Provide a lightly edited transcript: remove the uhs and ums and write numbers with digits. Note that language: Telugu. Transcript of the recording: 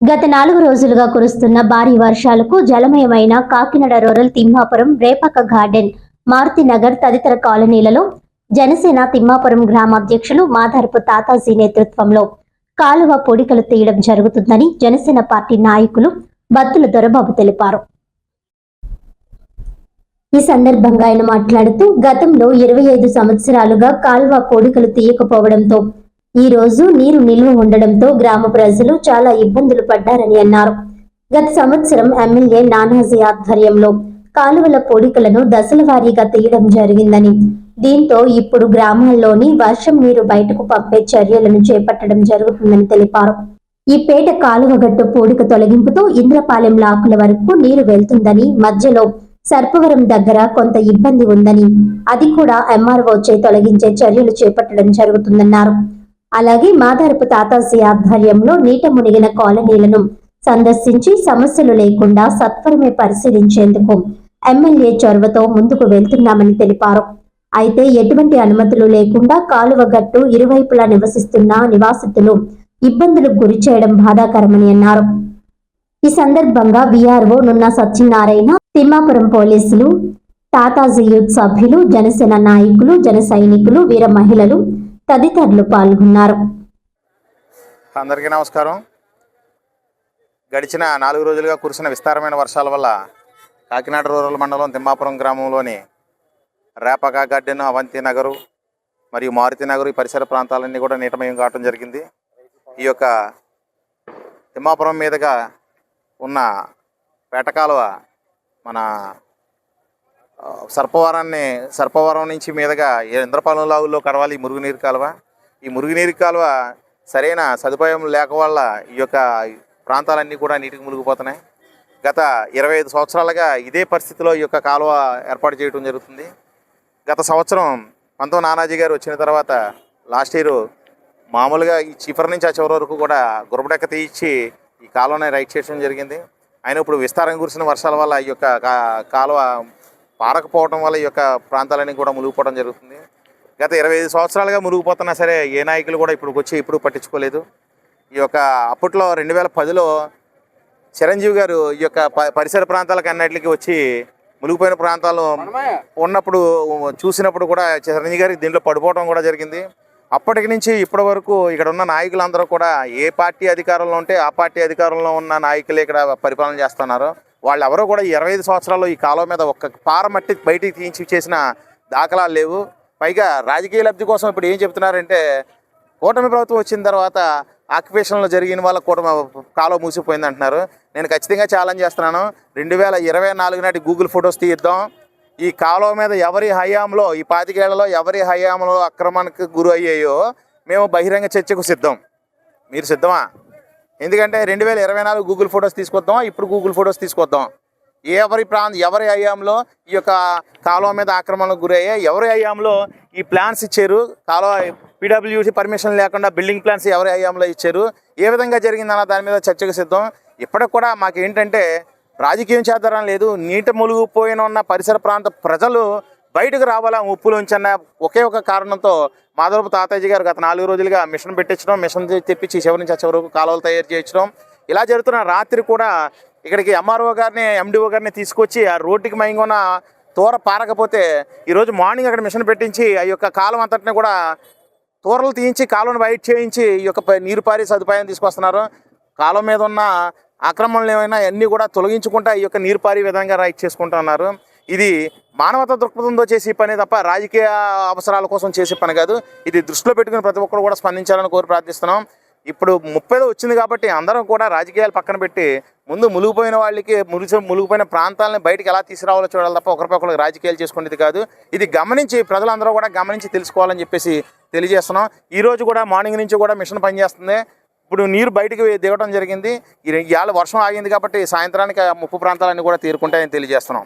గత 4 రోజులుగా కురుస్తున్న భారీ వర్షాలకు జలమయమైన కాకినాడ రూరల్ తిమ్మాపురం రేపక గార్డెన్ మారుతినగర్ తదితర కాలనీలలో జనసేన తిమ్మాపురం గ్రామాధ్యక్షులు మాధారపు తాతాజీ నేతృత్వంలో కాలువ పొడికలు తీయడం జరుగుతుందని జనసేన పార్టీ నాయకులు బత్తుల దొరబాబు తెలిపారు. ఈ సందర్భంగా ఆయన మాట్లాడుతూ గతంలో 25 సంవత్సరాలుగా కాలువ పొడికలు తీయకపోవడంతో ఈ రోజు నీరు నిల్వ ఉండడంతో గ్రామ ప్రజలు చాలా ఇబ్బందులు పడ్డారని అన్నారు. గత సంవత్సరం ఎమ్మెల్యే నానాజీ ఆధ్వర్యంలో కాలువల పొడికలను దశల వారీగా తీయడం జరిగిందని, దీంతో ఇప్పుడు గ్రామాల్లోని వర్షం నీరు బయటకు పంపే చర్యలను చేపట్టడం జరుగుతుందని తెలిపారు. ఈ పేట కాలువగట్టు పొడిక తొలగింపుతో ఇంద్రపాలెం లాకుల వరకు నీరు వెళ్తుందని, మధ్యలో సర్పవరం దగ్గర కొంత ఇబ్బంది ఉందని, అది కూడా ఎంఆర్ఓ చే తొలగించే చర్యలు చేపట్టడం జరుగుతుందన్నారు. అలాగే మాధారపు తాతాజీ ఆధ్వర్యంలో నీట మునిగిన కాలనీలను సందర్శించి సమస్యలు లేకుండా సత్వరమే పరిశీలించేందుకు ఎమ్మెల్యే చొరవతో ముందుకు వెళ్తున్నామని తెలిపారు. అయితే ఎటువంటి అనుమతులు లేకుండా కాలువ గట్టు ఇరువైపులా నివసిస్తున్న నివాసితులు ఇబ్బందులకు గురి చేయడం బాధాకరమని అన్నారు. ఈ సందర్భంగా విఆర్ఓ నున్న సత్యనారాయణ, తిమ్మాపురం పోలీసులు, తాతాజీ యూత్ సభ్యులు, జనసేన నాయకులు, జన సైనికులు, వీర మహిళలు తదితరులు పాల్గొన్నారు. అందరికీ నమస్కారం. గడిచిన 4 రోజులుగా కురిసిన విస్తారమైన వర్షాల వల్ల కాకినాడ రూరల్ మండలం తిమ్మాపురం గ్రామంలోని రేపక గార్డెన్, అవంతి నగరు మరియు మారుతి నగరు ఈ పరిసర ప్రాంతాలన్నీ కూడా నీటమయం కావడం జరిగింది. ఈ యొక్క తిమ్మాపురం మీదుగా ఉన్న పేటకాలువ మన సర్పవరం నుంచి మీదుగా ఇంద్రపాలెం లాగుల్లో కడవాలి ఈ మురుగునీరు కాలువ. ఈ మురుగునీరు కాలువ సరైన సదుపాయం లేక వల్ల ఈ యొక్క ప్రాంతాలన్నీ కూడా నీటికి మునిగిపోతున్నాయి. గత 25 సంవత్సరాలుగా ఇదే పరిస్థితిలో ఈ యొక్క కాలువ ఏర్పాటు చేయడం జరుగుతుంది. గత సంవత్సరం నానాజీ గారు వచ్చిన తర్వాత లాస్ట్ ఇయర్ మామూలుగా ఈ చివరి నుంచి ఆ చివరి వరకు కూడా గురబడెక్క తీయించి ఈ కాలువని రైట్ చేయడం జరిగింది. ఆయన ఇప్పుడు విస్తారం కురిసిన వర్షాల వల్ల ఈ యొక్క కాలువ పారకపోవడం వల్ల ఈ యొక్క ప్రాంతాలన్నీ కూడా మునిగిపోవడం జరుగుతుంది. గత 25 సంవత్సరాలుగా మునిగిపోతున్నా సరే ఏ నాయకులు కూడా ఇప్పుడు పట్టించుకోలేదు. ఈ యొక్క అప్పట్లో 2010లో చిరంజీవి గారు ఈ యొక్క పరిసర ప్రాంతాలకు అన్నిటికీ వచ్చి మునిగిపోయిన ప్రాంతాలు ఉన్నప్పుడు చూసినప్పుడు కూడా చిరంజీవి గారికి దీంట్లో పడిపోవడం కూడా జరిగింది. అప్పటి నుంచి ఇప్పటి వరకు ఇక్కడ ఉన్న నాయకులందరూ కూడా ఏ పార్టీ అధికారంలో ఉంటే ఆ పార్టీ అధికారంలో ఉన్న నాయకులు ఇక్కడ పరిపాలన చేస్తున్నారు. వాళ్ళు ఎవరో కూడా 25 సంవత్సరాల్లో ఈ కాలువ మీద ఒక్క పార మట్టి బయటికి తీయించి చేసిన దాఖలాలు లేవు. పైగా రాజకీయ లబ్ధి కోసం ఇప్పుడు ఏం చెప్తున్నారంటే కూటమి ప్రభుత్వం వచ్చిన తర్వాత ఆక్యుపేషన్లో జరిగిన వాళ్ళ కాలువ మూసిపోయింది అంటున్నారు. నేను ఖచ్చితంగా ఛాలెంజ్ చేస్తున్నాను. 2024 నాటి గూగుల్ ఫొటోస్ తీద్దాం. ఈ కాలువ మీద ఎవరి హయాంలో ఈ 25 ఏళ్లలో ఎవరి హయాంలో అక్రమానికి గురి అయ్యాయో మేము బహిరంగ చర్చకు సిద్ధం. మీరు సిద్ధమా? ఎందుకంటే 2024 గూగుల్ ఫొటోస్ తీసుకొద్దాం, ఇప్పుడు గూగుల్ ఫొటోస్ తీసుకొద్దాం. ఎవరి హయాంలో ఈ యొక్క కాలువ మీద ఆక్రమణకు గురయ్యాయి, ఎవరి హయాంలో ఈ ప్లాన్స్ ఇచ్చారు, కాలువ పీడబ్ల్యూసీ పర్మిషన్ లేకుండా బిల్డింగ్ ప్లాన్స్ ఎవరి హయాంలో ఇచ్చారు, ఏ విధంగా జరిగిందన్న దాని మీద చర్చకు సిద్ధం. ఇప్పటికి కూడా మాకేంటంటే రాజకీయం చేద్దారని లేదు. నీట మునిగిపోయిన ఉన్న పరిసర ప్రాంత ప్రజలు బయటకు రావాలా ఉప్పులోంచన్న ఒకే ఒక కారణంతో మాధవపు తాతాజీ గారు గత 4 రోజులుగా మిషన్ పెట్టించడం, మిషన్ తెప్పించి చివరి నుంచి చివరి వరకు కాలువలు తయారు చేయించడం ఇలా జరుగుతున్న. రాత్రి కూడా ఇక్కడికి ఎంఆర్ఓ గారిని, ఎండిఓ గారిని తీసుకొచ్చి ఆ రోడ్డుకి మైంగొన్న తోర పారకపోతే ఈరోజు మార్నింగ్ అక్కడ మిషన్ పెట్టించి ఆ యొక్క కాలువ అంతటిని కూడా తోరలు తీయించి కాలువను బయట చేయించి ఈ యొక్క నీరు పారే సదుపాయం తీసుకొస్తున్నారు. కాలువ మీద ఉన్న ఆక్రమణలు ఏమైనా అన్నీ కూడా తొలగించుకుంటా ఈ యొక్క నీరు పారే విధంగా రైట్ చేసుకుంటున్నారు. ఇది మానవతా దృక్పథంతో చేసే పని తప్ప రాజకీయ అవసరాల కోసం చేసే పని కాదు. ఇది దృష్టిలో పెట్టుకుని ప్రతి ఒక్కరు కూడా స్పందించాలని కోరి ప్రార్థిస్తున్నాం. ఇప్పుడు 30 వచ్చింది కాబట్టి అందరం కూడా రాజకీయాలు పక్కన పెట్టి ముందు మునిగిపోయిన వాళ్ళకి మునిగిపోయిన ప్రాంతాలని బయటికి ఎలా తీసుకురావాలో చూడాలి తప్ప ఒకరిపక్కరికి రాజకీయాలు చేసుకునేది కాదు. ఇది గమనించి ప్రజలందరూ కూడా గమనించి తెలుసుకోవాలని చెప్పేసి తెలియజేస్తున్నాం. ఈరోజు కూడా మార్నింగ్ నుంచి కూడా మిషన్ పనిచేస్తుంది. ఇప్పుడు నీరు బయటికి దిగడం జరిగింది. ఇవాళ వర్షం ఆగింది కాబట్టి సాయంత్రానికి ముప్పు ప్రాంతాలన్నీ కూడా తీరుకుంటాయని తెలియజేస్తున్నాం.